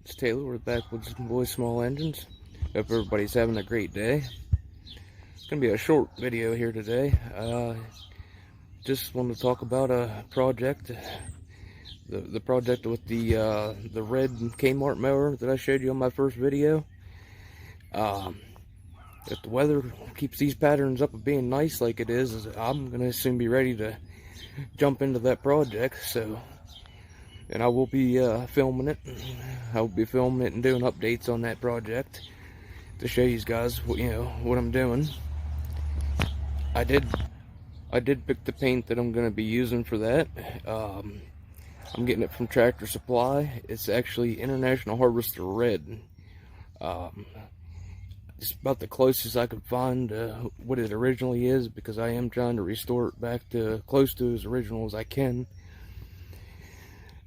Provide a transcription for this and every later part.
It's Taylor. We're back with Boys Small Engines. Hope everybody's having a great day. It's going to be a short video here today. Just want to talk about a project. The project with the red K-Mart mower that I showed you on my first video. If the weather keeps these patterns up of being nice like it is, I'm going to soon be ready to jump into that project. And I will be filming it. I will be filming it and doing updates on that project to show you guys what I'm doing. I did pick the paint that I'm going to be using for that. I'm getting it from Tractor Supply. It's actually International Harvester Red. It's about the closest I could find to what it originally is, because I am trying to restore it back to close to as original as I can.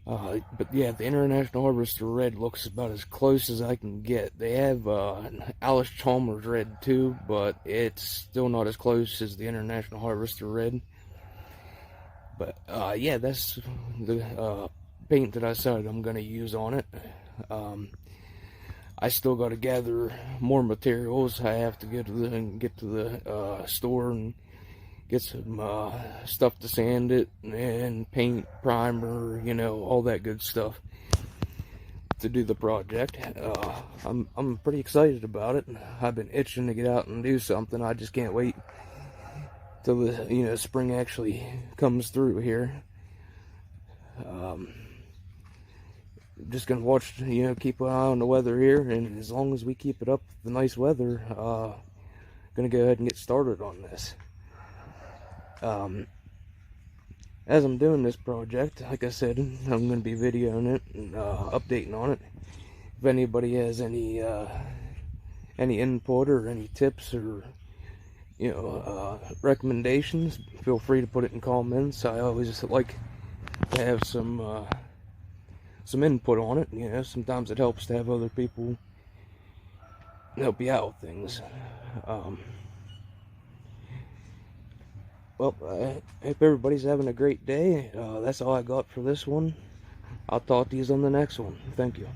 But yeah, the International Harvester Red looks about as close as I can get. They have Alice Chalmers Red too, but it's still not as close as the International Harvester Red. But yeah, that's the paint that I decided I'm going to use on it. I still got to gather more materials. I have to get to the store and get some stuff to sand it, and paint, primer, all that good stuff to do the project. I'm pretty excited about it. I've been itching to get out and do something. I just can't wait till the spring actually comes through here. Just gonna watch, keep an eye on the weather here, and as long as we keep it up, the nice weather, gonna go ahead and get started on this. As I'm doing this project, like I said, I'm going to be videoing it and updating on it. If anybody has any input or any tips or recommendations, feel free to put it in comments. I always like to have some input on it. Sometimes it helps to have other people help you out with things. Well, I hope everybody's having a great day. That's all I got for this one. I'll talk to you on the next one. Thank you.